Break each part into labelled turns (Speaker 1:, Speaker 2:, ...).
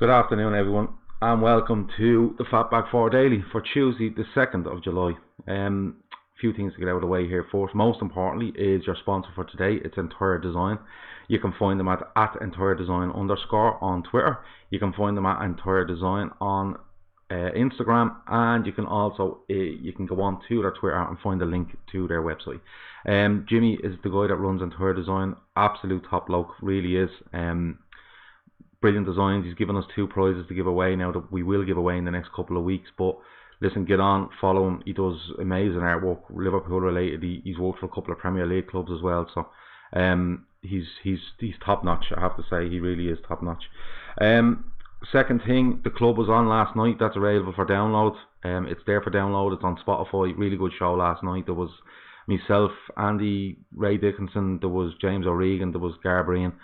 Speaker 1: Good afternoon, everyone, and welcome to the FB4 Daily for Tuesday, the 2nd of July. Few things to get out of the way here first. Most importantly is your sponsor for today. It's Entire Design. You can find them at Entire Design _ on Twitter. You can find them at Entire Design on Instagram, and you can also you can go on to their Twitter and find the link to their website. Jimmy is the guy that runs Entire Design. Absolute top bloke, really is. Brilliant designs. He's given us 2 prizes to give away now that we will give away in the next couple of weeks. But listen, get on, follow him. He does amazing artwork, Liverpool related. He's worked for a couple of Premier League clubs as well. So he's top notch. I have to say, he really is top notch. Second thing, the club was on last night. That's available for download. It's there for download. It's on Spotify. Really good show last night. There was myself, Andy, Ray Dickinson. There was James O'Regan. There was Garbrian.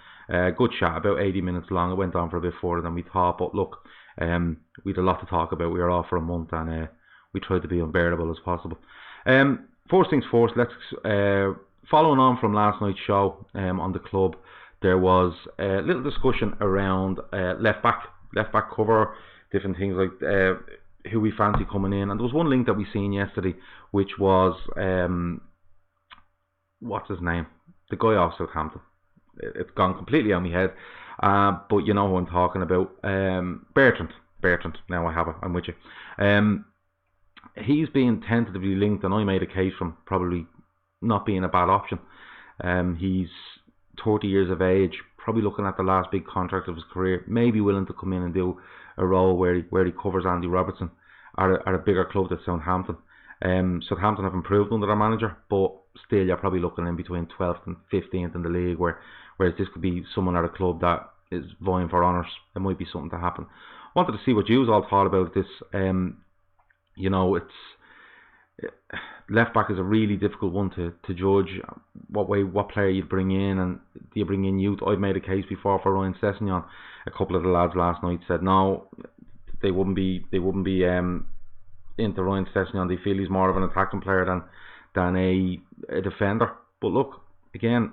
Speaker 1: Good chat, about 80 minutes long. It went on for a bit further than we thought, but look, we had a lot to talk about. We were off for a month, and we tried to be unbearable as possible. First things first, let's following on from last night's show on the club, there was a little discussion around left back cover, different things like who we fancy coming in, and there was one link that we seen yesterday, which was what's his name, the guy off Southampton. It's gone completely out of my head, but you know who I'm talking about. Bertrand. Now I have it. I'm with you. He's being tentatively linked, and I made a case from probably not being a bad option. He's 30 years of age, probably looking at the last big contract of his career. Maybe willing to come in and do a role where he covers Andy Robertson at a bigger club than Southampton. Southampton have improved under their manager, but still you're probably looking in between 12th and 15th in the league, whereas this could be someone at a club that is vying for honours. There might be something to happen. Wanted to see what you all thought about this. It's left back is a really difficult one to judge what player you bring in, and do you bring in youth. I've made a case before for Ryan Sessegnon. A couple of the lads last night said no, they wouldn't be into Ryan Sessegnon. They feel he's more of an attacking player than a defender. But look, again,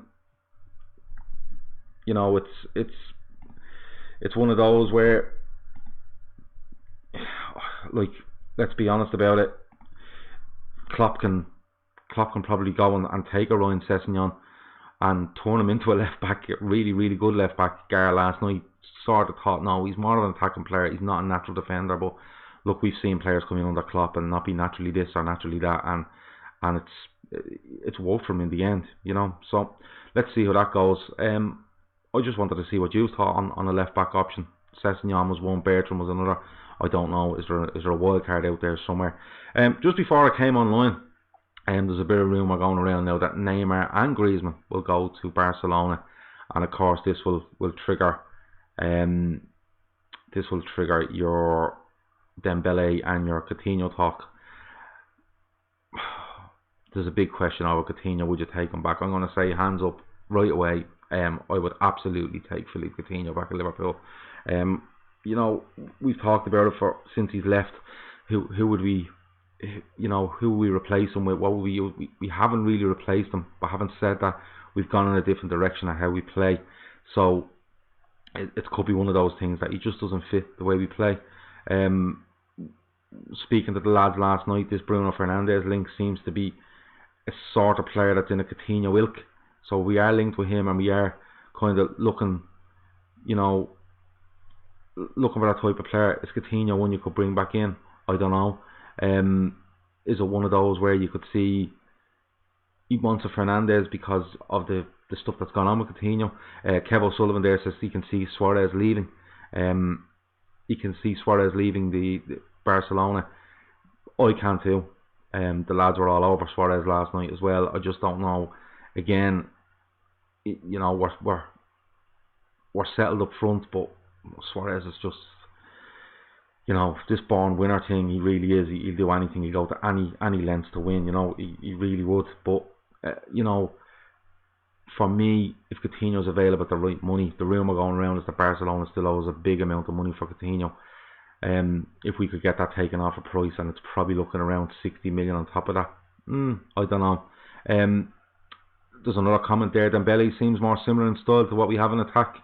Speaker 1: it's one of those where, like, let's be honest about it. Klopp can probably go and take a Ryan Sessegnon and turn him into a left back, really, really good left back. Gar last night sort of thought, no, he's more of an attacking player. He's not a natural defender. But look, we've seen players come in under Klopp and not be naturally this or naturally that, and it's worked for him in the end, So let's see how that goes. I just wanted to see what you thought on a left back option. Sessegnon was one, Bertrand was another. I don't know. Is there a wild card out there somewhere? Just before I came online, there's a bit of rumour going around now that Neymar and Griezmann will go to Barcelona, and of course this will trigger your Dembele and your Coutinho talk. There's a big question over Coutinho. Would you take him back? I'm going to say hands up right away. I would absolutely take Philippe Coutinho back at Liverpool. We've talked about it since he's left. Who would we replace him with? What would we haven't really replaced him, but having said that, we've gone in a different direction of how we play. So it could be one of those things that he just doesn't fit the way we play. Speaking to the lads last night, this Bruno Fernandes link seems to be a sort of player that's in a Coutinho ilk. So we are linked with him, and we are kind of looking for that type of player. Is Coutinho one you could bring back in? I don't know. Is it one of those where you could see he wants a Fernandes because of the stuff that's gone on with Coutinho? Kev O'Sullivan there says he can see Suarez leaving. He can see Suarez leaving the Barcelona. I can too. The lads were all over Suarez last night as well. I just don't know. Again, we're settled up front, but Suarez is just, this born winner thing. He really is. He'll do anything. He'll go to any lengths to win. He really would. But for me, if Coutinho's available at the right money, the rumour going around is that Barcelona still owes a big amount of money for Coutinho. If we could get that taken off a price, and it's probably looking around 60 million on top of that. I don't know. There's another comment there. Dembele seems more similar in style to what we have in attack.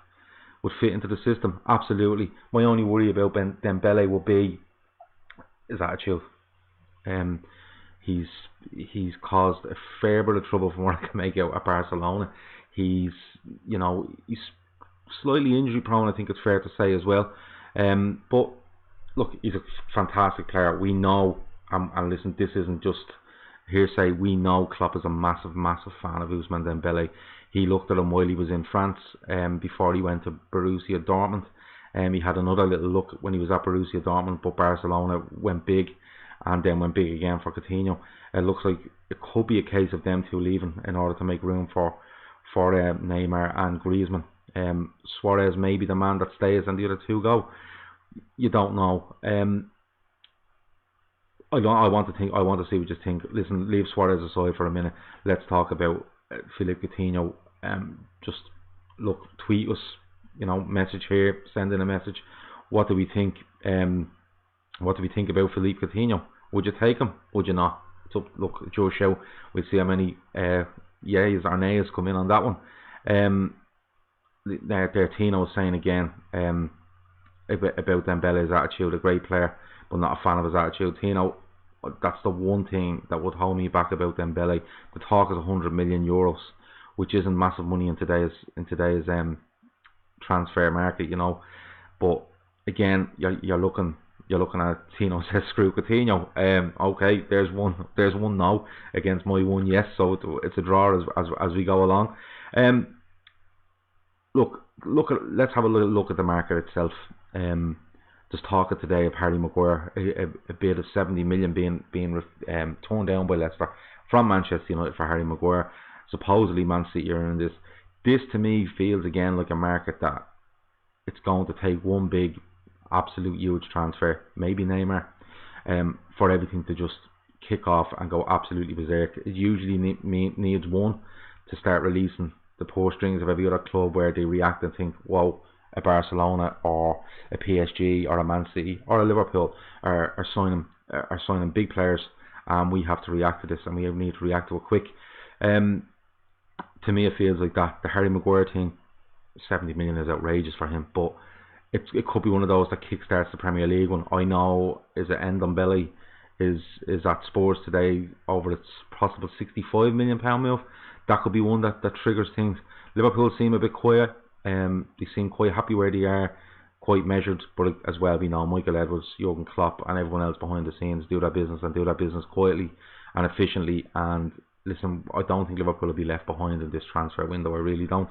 Speaker 1: would fit into the system. Absolutely. My only worry about Dembele will be his attitude. He's caused a fair bit of trouble from what I can make out at Barcelona. He's slightly injury prone, I think it's fair to say as well. But look, he's a fantastic player. We know, and listen, this isn't just hearsay. We know Klopp is a massive, massive fan of Ousmane Dembele. He looked at him while he was in France, before he went to Borussia Dortmund. He had another little look when he was at Borussia Dortmund, but Barcelona went big, and then went big again for Coutinho. It looks like it could be a case of them two leaving in order to make room for Neymar and Griezmann. Suarez may be the man that stays and the other two go. You don't know. I want to see what you think. Listen, leave Suarez aside for a minute. Let's talk about Philippe Coutinho. Just look, tweet us. Message here. Send in a message. What do we think? What do we think about Philippe Coutinho? Would you take him? Would you not? So look, it's your show. We'll see how many yays or nays come in on that one. There Tino was saying again about Dembele's attitude. A great player, but not a fan of his attitude. Tino, that's the one thing that would hold me back about Dembele. The talk is 100 million euros, which isn't massive money in today's transfer market, But again, you're looking at Tino says screw Coutinho. Okay, there's one no against my one yes, so it's a draw as we go along. Let's have a little look at the market itself. Just talking today of Harry Maguire, a bid of 70 million being torn down by Leicester from Manchester United for Harry Maguire. Supposedly Man City are in this. This to me feels again like a market that it's going to take one big, absolute huge transfer, maybe Neymar, for everything to just kick off and go absolutely berserk. It usually needs one to start releasing the purse strings of every other club where they react and think, whoa, a Barcelona or a PSG or a Man City or a Liverpool are signing big players, and we have to react to this, and we need to react to it quick. To me, it feels like that. The Harry Maguire thing, 70 million is outrageous for him, but it could be one of those that kickstarts the Premier League one. I know is it Ndombele is at Spurs today over its possible £65 million move. That could be one that triggers things. Liverpool seem a bit quiet. They seem quite happy where they are, quite measured, but as well we know Michael Edwards, Jurgen Klopp and everyone else behind the scenes do their business quietly and efficiently. And listen, I don't think Liverpool will be left behind in this transfer window. I really don't.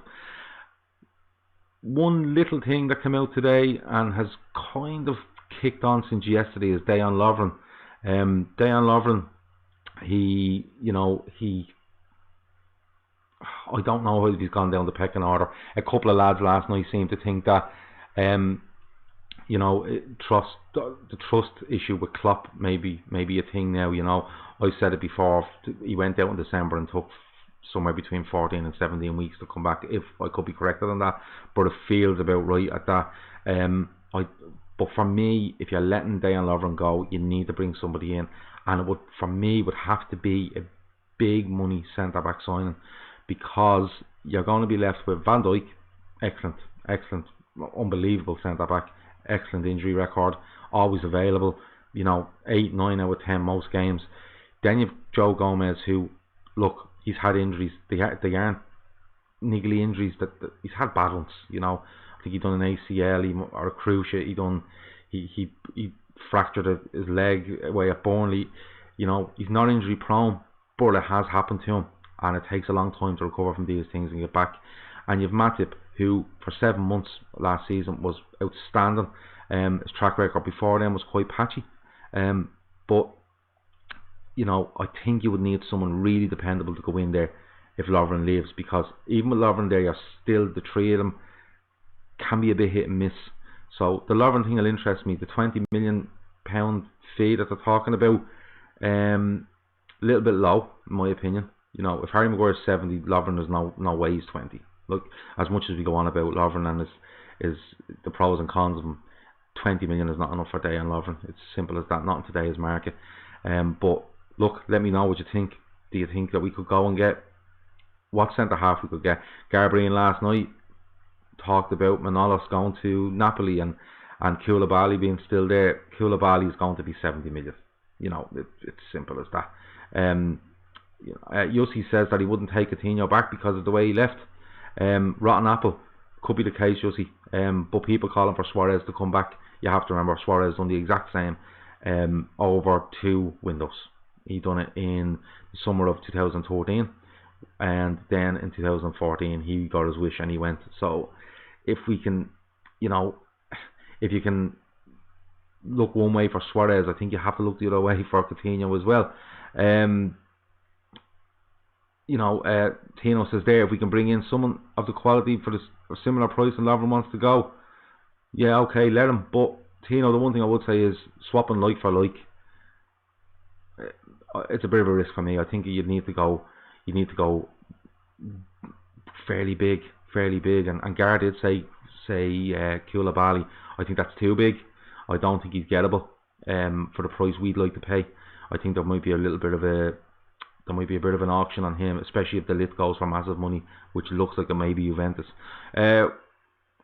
Speaker 1: One little thing that came out today and has kind of kicked on since yesterday is Dejan Lovren. Dejan Lovren, he I don't know how he's gone down the pecking order. A couple of lads last night seemed to think that the trust issue with Klopp maybe a thing now. I said it before. He went out in December and took somewhere between 14 and 17 weeks to come back. If I could be corrected on that, but it feels about right at that. But for me, if you're letting Dejan Lovren go, you need to bring somebody in, and it would have to be a big money centre back signing, because you're going to be left with Van Dijk, excellent, unbelievable centre back, excellent injury record, always available, 8, 9 out of 10 most games. Then you've Joe Gomez, who, look, he's had injuries. They aren't niggly injuries. That he's had bad ones. I think he done an ACL or a cruciate. He fractured his leg away at Burnley. He's not injury prone, but it has happened to him, and it takes a long time to recover from these things and get back. And you've Matip, who for 7 months last season was outstanding. His track record before then was quite patchy. But I think you would need someone really dependable to go in there if Lovren leaves, because even with Lovren there, you're still, the three of them can be a bit hit and miss. So the Lovren thing will interest me. The £20 million fee that they're talking about, a little bit low in my opinion. If Harry Maguire is 70, Lovren is no way he's 20. Look, as much as we go on about Lovren and is the pros and cons of him, 20 million is not enough for Dejan Lovren. It's simple as that, not in today's market. But look, let me know what you think. Do you think that we could go and get what centre half we could get? Gabriel last night, talked about Manolas going to Napoli and Koulibaly being still there. Koulibaly is going to be 70 million. It's simple as that. Yossi says that he wouldn't take Coutinho back because of the way he left. Rotten apple. Could be the case, Yossi. But people calling for Suarez to come back. You have to remember Suarez done the exact same over 2 windows. He done it in the summer of 2013, and then in 2014 he got his wish and he went. So if we can, if you can look one way for Suarez, I think you have to look the other way for Coutinho as well. Tino says there, if we can bring in someone of the quality for this similar price and Lovren wants to go, yeah, okay, let him. But Tino, the one thing I would say is swapping like for like. It's a bit of a risk for me. I think you need to go fairly big, and Gar did say Koulibaly. I think that's too big. I don't think he's gettable for the price we'd like to pay. I think there might be a bit of an auction on him, especially if the lit goes for massive money, which looks like it may be Juventus.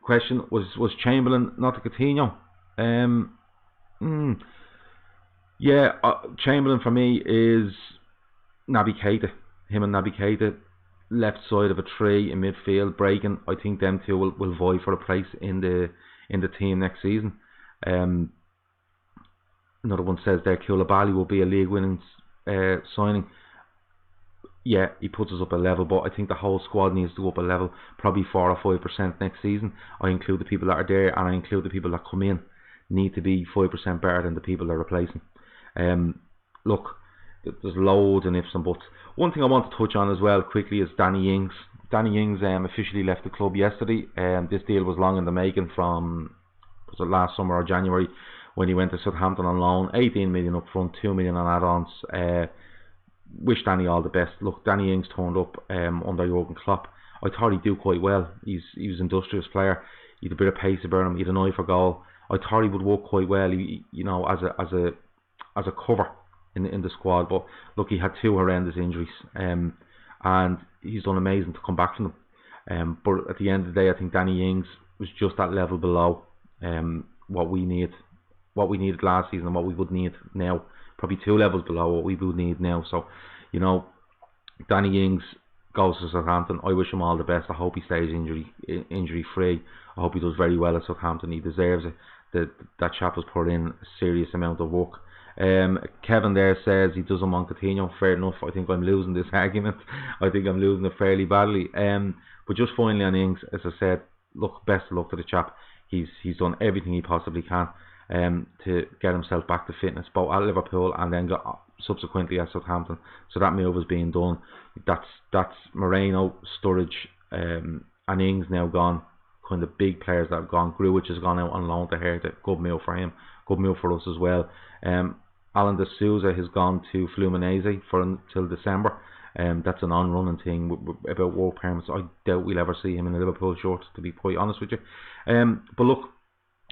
Speaker 1: Question was Chamberlain not the Coutinho? Yeah, Chamberlain for me is Naby Keita. Him and Naby Keita, left side of a tree in midfield, breaking. I think them two will vie for a place in the team next season. Another one says there Koulibaly will be a league winning signing. Yeah, he puts us up a level, but I think the whole squad needs to go up a level, probably 4 or 5% next season. I include the people that are there, and I include the people that come in need to be 5% better than the people they're replacing. Look, there's loads and ifs and buts. One thing I want to touch on as well quickly is Danny Ings. Danny Ings officially left the club yesterday. This deal was long in the making from, was it last summer or January, when he went to Southampton on loan. 18 million up front, 2 million on add-ons. Wish Danny all the best. Look, Danny Ings turned up under Jurgen Klopp. I thought he'd do quite well. He was an industrious player. He had a bit of pace about him. He had an eye for goal. I thought he would work quite well, as a cover in the squad. But look, he had 2 horrendous injuries, and he's done amazing to come back from them. But at the end of the day, I think Danny Ings was just that level below what we needed last season and what we would need now. Probably 2 levels below what we would need now. So, Danny Ings goes to Southampton. I wish him all the best. I hope he stays injury free. I hope he does very well at Southampton. He deserves it. That chap has put in a serious amount of work. Kevin there says he doesn't want Coutinho. Fair enough. I think I'm losing this argument. I think I'm losing it fairly badly. But just finally on Ings, as I said, look, best of luck to the chap. He's done everything he possibly can to get himself back to fitness, both at Liverpool and then subsequently at Southampton. So that move is being done. That's Moreno, Sturridge, and Ings now gone. Kind of big players that have gone. Grujic has gone out on loan to Hertha. Good move for him. Good move for us as well. Alan de Souza has gone to Fluminense until December. That's an on-running thing about work permits. I doubt we'll ever see him in a Liverpool shirt, to be quite honest with you. But look,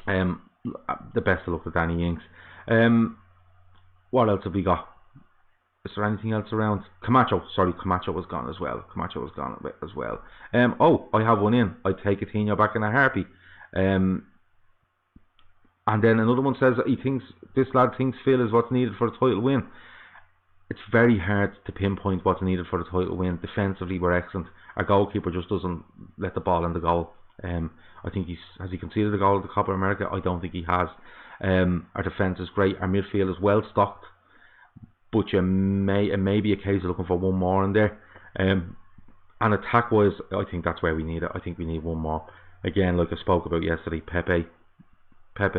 Speaker 1: the best of luck to Danny Ings. What else have we got? Is there anything else around? Camacho was gone as well. I have one in. I'd take Coutinho back in a heartbeat. And then another one says that this lad thinks Phil is what's needed for the title win. It's very hard to pinpoint what's needed for the title win. Defensively, we're excellent. Our goalkeeper just doesn't let the ball in the goal. I think has he conceded a goal at the Copa America? I don't think he has. Our defence is great. Our midfield is well stocked, but it may be a case of looking for one more in there. And attack wise, I think that's where we need it. I think we need one more. Again, like I spoke about yesterday, Pepe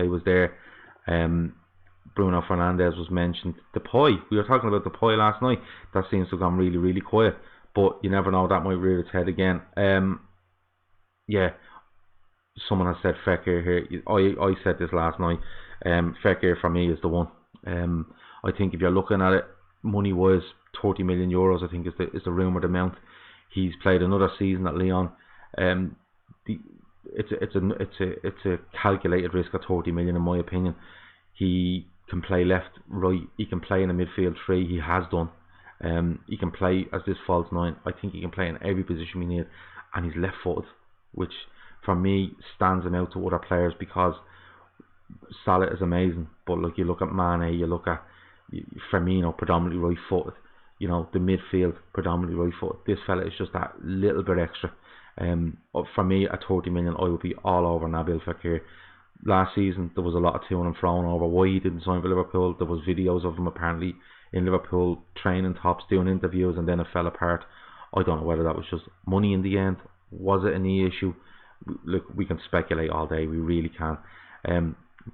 Speaker 1: was there. Bruno Fernandes was mentioned. Depay, we were talking about Depay last night. That seems to have gone really, really quiet. But you never know, that might rear its head again. Yeah, someone has said Fekir here. I said this last night. Fekir for me is the one. I think if you're looking at it money wise, 30 million euros I think is the rumoured amount. He's played another season at Lyon. It's a calculated risk of 30 million in my opinion. He can play left, right. He can play in a midfield 3. He has done. He can play as this false 9. I think he can play in every position we need, and he's left-footed, which for me, stands him out to other players because Salah is amazing. But look, you look at Mane, you look at Firmino, predominantly right footed. You know, the midfield, predominantly right footed. This fella is just that little bit extra. For me, at 30 million, I would be all over Nabil Fekir. Last season, there was a lot of to and fro over why he didn't sign for Liverpool. There was videos of him apparently in Liverpool training tops, doing interviews, and then it fell apart. I don't know whether that was just money in the end. Was it a knee issue? Look, we can speculate all day. We really can.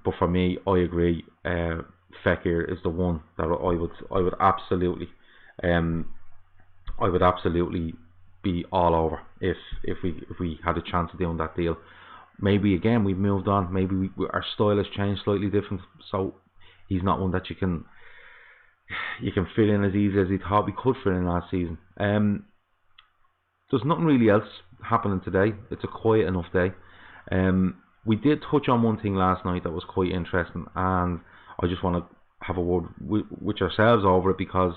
Speaker 1: But for me, I agree. Fekir is the one that I would absolutely be all over if we had a chance of doing that deal. Maybe again we've moved on. Maybe our style has changed slightly different. So he's not one that you can fit in as easy as he thought we could fit in last season. There's nothing really else happening today. It's a quiet enough day. We did touch on one thing last night that was quite interesting, and I just want to have a word with yourselves over it, because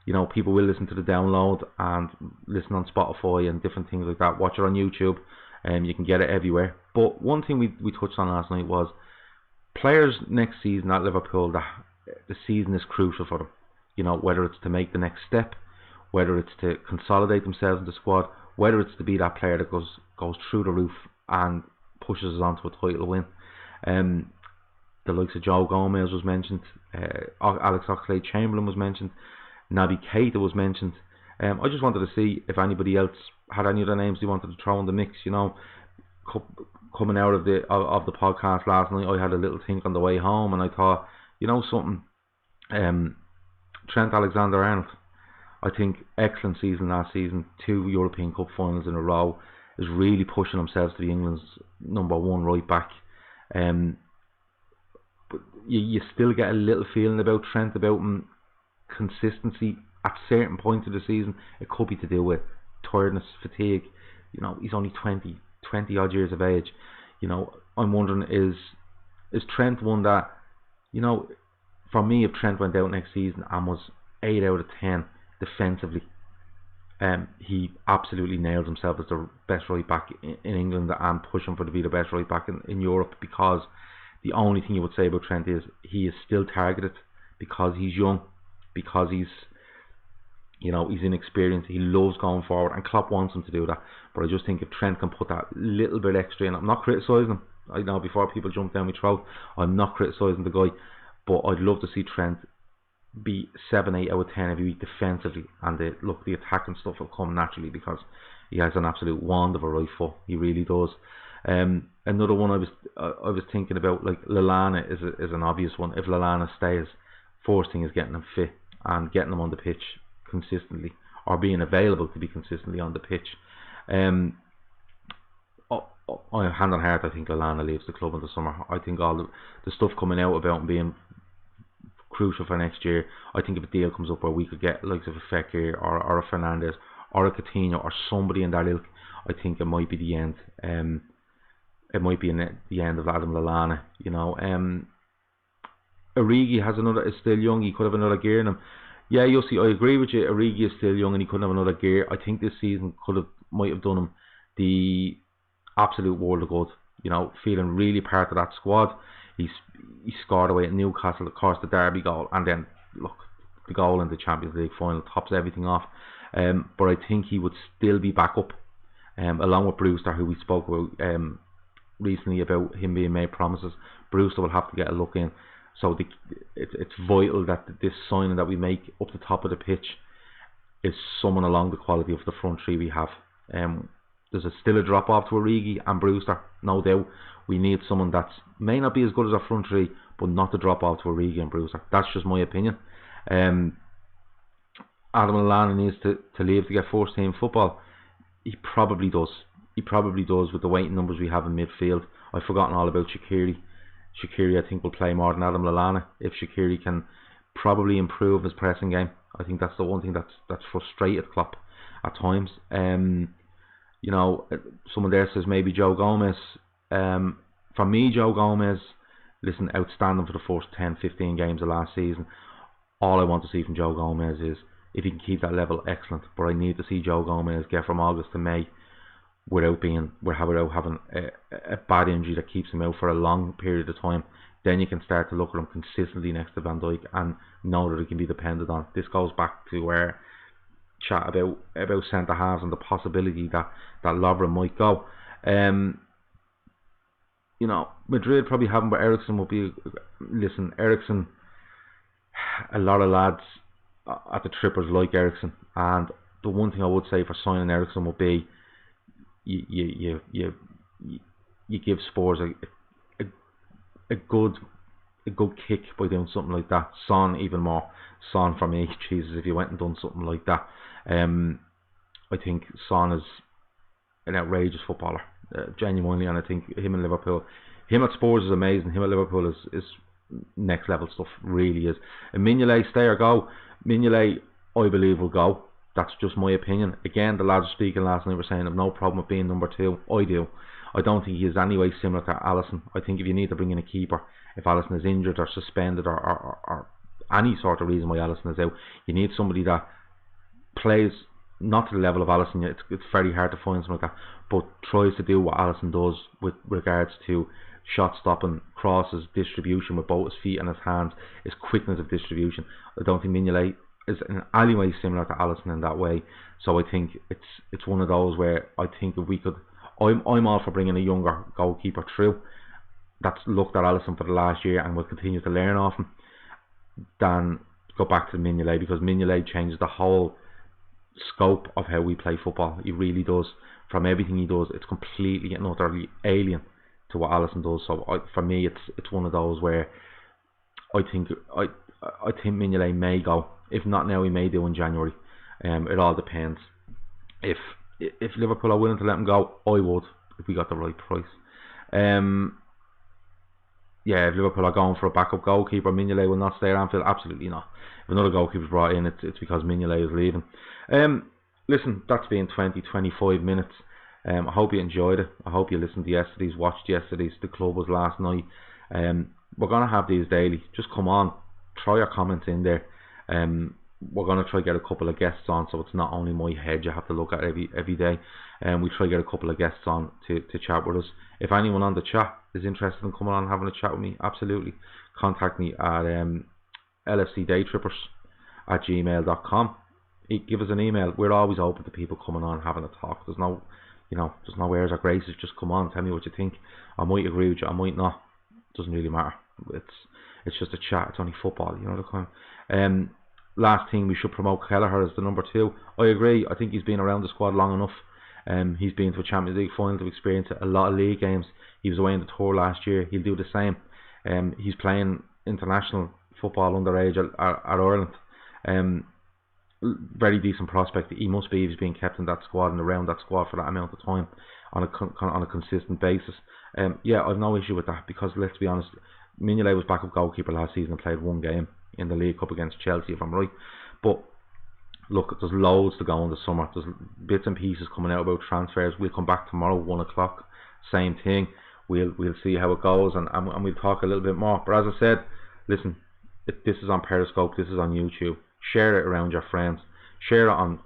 Speaker 1: you know people will listen to the download and listen on Spotify and different things like that. Watch it on YouTube, and you can get it everywhere. But one thing we touched on last night was players next season at Liverpool. The season is crucial for them. You know, whether it's to make the next step, whether it's to consolidate themselves in the squad, whether it's to be that player that goes through the roof and pushes us onto a title win. The likes of Joe Gomez was mentioned, Alex Oxlade-Chamberlain was mentioned, Naby Keita was mentioned. I just wanted to see if anybody else had any other names they wanted to throw in the mix. You know, coming out of the podcast last night, I had a little think on the way home, and I thought, you know something, Trent Alexander-Arnold, I think excellent season last season, 2 European Cup finals in a row, is really pushing himself to be England's number 1 right back. But you still get a little feeling about Trent, about him, consistency at certain points of the season. It could be to do with tiredness, fatigue. You know, he's only 20 odd years of age. You know, I'm wondering, is Trent one that, you know, for me, if Trent went out next season and was 8 out of 10 defensively, he absolutely nailed himself as the best right back in England and pushing for to be the best right back in Europe, because the only thing you would say about Trent is he is still targeted because he's young, because he's inexperienced. He loves going forward, and Klopp wants him to do that. But I just think if Trent can put that little bit extra in, I'm not criticising him. I know before people jump down my throat, I'm not criticising the guy, but I'd love to see Trent be 7, 8 out of 10 every week defensively, and the attacking stuff will come naturally because he has an absolute wand of a right foot. He really does. Another one I was thinking about, like Lallana is an obvious one. If Lallana stays, first thing is getting him fit and getting him on the pitch consistently, or being available to be consistently on the pitch. Hand on heart, I think Lallana leaves the club in the summer. I think all the stuff coming out about him being crucial for next year, I think if a deal comes up where we could get likes of a Fekir or a Fernandes or a Coutinho or somebody in that ilk, I think it might be the end. It might be the end of Adam Lallana. You know, Origi is still young. He could have another gear in him. Yeah, Yossi, I agree with you. Origi is still young and he couldn't have another gear. I think this season might have done him the absolute world of good. You know, feeling really part of that squad. He scored away at Newcastle, of course, the Derby goal, and then look, the goal in the Champions League final tops everything off. But I think he would still be back up, along with Brewster, who we spoke about recently about him being made promises. Brewster will have to get a look in. So it's vital that this signing that we make up the top of the pitch is someone along the quality of the front three we have. There's still a drop off to Origi and Brewster, no doubt. We need someone that may not be as good as our front three, but not to drop off to Origi and Brewster. That's just my opinion. Adam Lallana needs to leave to get first team football. He probably does. He probably does with the waiting numbers we have in midfield. I've forgotten all about Shaqiri. Shaqiri, I think, will play more than Adam Lallana. If Shaqiri can probably improve his pressing game, I think that's the one thing that's frustrated Klopp at times. You know, someone there says maybe Joe Gomez. For me, Joe Gomez, listen, outstanding for the first 10-15 games of last season. All I want to see from Joe Gomez is if he can keep that level, excellent. But I need to see Joe Gomez get from August to May without having a bad injury that keeps him out for a long period of time, then you can start to look at him consistently next to Van Dijk and know that he can be depended on. This goes back to where chat about centre halves and the possibility that Lovren might go. Madrid probably haven't, but Eriksen will be. Listen, Eriksen, a lot of lads at the Trippers like Eriksen, and the one thing I would say for signing Eriksen would be you give Spurs a good kick by doing something like that. Son, even more. Son, for me, Jesus, if you went and done something like that, I think Son is an outrageous footballer, genuinely, and I think him at Spurs is amazing. Him at Liverpool is next level stuff, really is. And Mignolet, stay or go. Mignolet, I believe, will go. That's just my opinion. Again, the lads speaking last night were saying I've no problem with being number 2. I do. I don't think he is anyway similar to Alisson. I think if you need to bring in a keeper, if Alisson is injured or suspended or any sort of reason why Alisson is out, you need somebody that plays not to the level of Alisson. It's very hard to find something like that, but tries to do what Alisson does with regards to shot stopping, crosses, distribution with both his feet and his hands, his quickness of distribution. I don't think Mignolet is in any way similar to Alisson in that way. So I think it's one of those where I think if we could, I'm all for bringing a younger goalkeeper through that's looked at Alisson for the last year and will continue to learn off him, than go back to Mignolet, because Mignolet changes the whole scope of how we play football. He really does. From everything he does, it's completely and utterly alien to what Alisson does. So for me, it's one of those where I think Mignolet may go. If not now, he may do in January. It all depends. If Liverpool are willing to let him go, I would, if we got the right price. If Liverpool are going for a backup goalkeeper, Mignolet will not stay at Anfield. Absolutely not. If another goalkeeper is brought in, it's because Mignolet is leaving. Listen, that's been 20-25 minutes. I hope you enjoyed it. I hope you listened to yesterday's, watched yesterday's. The club was last night. We're going to have these daily. Just come on, throw your comments in there. We're going to try to get a couple of guests on, so it's not only my head you have to look at every day. We try to get a couple of guests on to chat with us. If anyone on the chat is interested in coming on and having a chat with me, absolutely contact me at lfcdaytrippers@gmail.com. Give us an email. We're always open to people coming on and having a talk. There's no airs or graces. Just come on, tell me what you think. I might agree with you, I might not. Doesn't really matter. It's just a chat. It's only football, you know the kind. Last thing, we should promote Kelleher as the number 2. I agree. I think he's been around the squad long enough. He's been to a Champions League final to experience a lot of league games. He was away in the tour last year. He'll do the same. He's playing international football underage at Ireland. Very decent prospect. He must be if he's being kept in that squad and around that squad for that amount of time on a consistent basis. I've no issue with that, because let's be honest, Mignolet was backup goalkeeper last season and played one game in the League Cup against Chelsea, if I'm right. But look, there's loads to go in the summer. There's bits and pieces coming out about transfers. We'll come back tomorrow, 1 o'clock. Same thing. We'll see how it goes, and we'll talk a little bit more. But as I said, listen, this is on Periscope, this is on YouTube. Share it around your friends. Share it on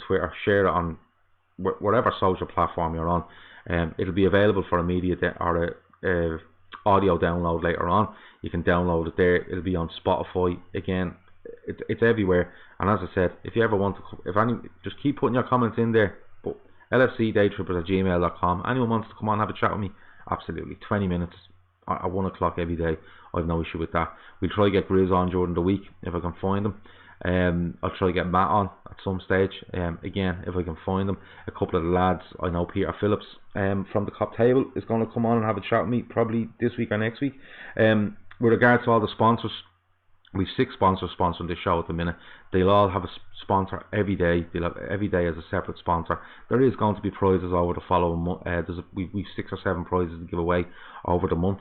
Speaker 1: Twitter. Share it on whatever social platform you're on. It'll be available for immediate or audio download later on. You can download it there. It'll be on Spotify. Again, it's everywhere. And as I said, if you ever want to, just keep putting your comments in there. But lfcdaytrippers@gmail.com. Anyone wants to come on and have a chat with me, absolutely. 20 minutes at 1 o'clock every day. I have no issue with that. We'll try to get Grizz on during the week if I can find them. I'll try to get Matt on at some stage. Again, if I can find them. A couple of the lads, I know Peter Phillips from the Cop Table is going to come on and have a chat with me, probably this week or next week. With regards to all the sponsors, we've 6 sponsors sponsoring this show at the minute. They'll all have a sponsor every day. They'll have every day as a separate sponsor. There is going to be prizes over the following month. We've 6 or 7 prizes to give away over the month.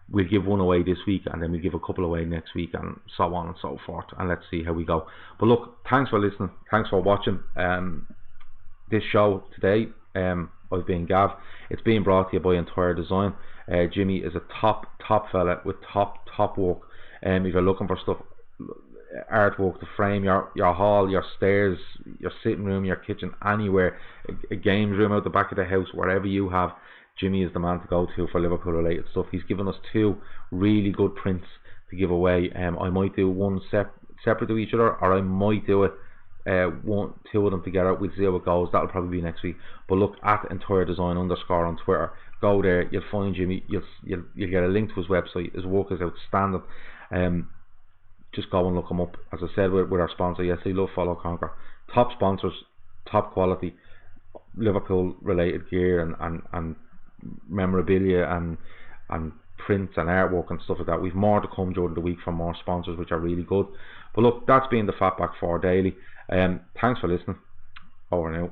Speaker 1: We'll give one away this week, and then we'll give a couple away next week, and so on and so forth. And let's see how we go. But look, thanks for listening. Thanks for watching this show today. I've been Gav. It's being brought to you by Entire Design. Jimmy is a top fella with top work. If you're looking for stuff, artwork to frame your hall, your stairs, your sitting room, your kitchen, anywhere, a games room out the back of the house, wherever you have, Jimmy is the man to go to for Liverpool related stuff. He's given us 2 really good prints to give away. I might do one separate to each other, or I might do it 2 of them together. We'll see how it goes. That'll probably be next week. But look at @entire_design on Twitter. Go there, you'll find Jimmy. You'll get a link to his website. His work is outstanding. Just go and look him up. As I said with our sponsor yesterday, Love Follow Conquer. Top sponsors, top quality, Liverpool related gear and memorabilia and prints and artwork and stuff like that. We've more to come during the week from more sponsors, which are really good. But look, that's been the FB4 Daily. Thanks for listening. Over now.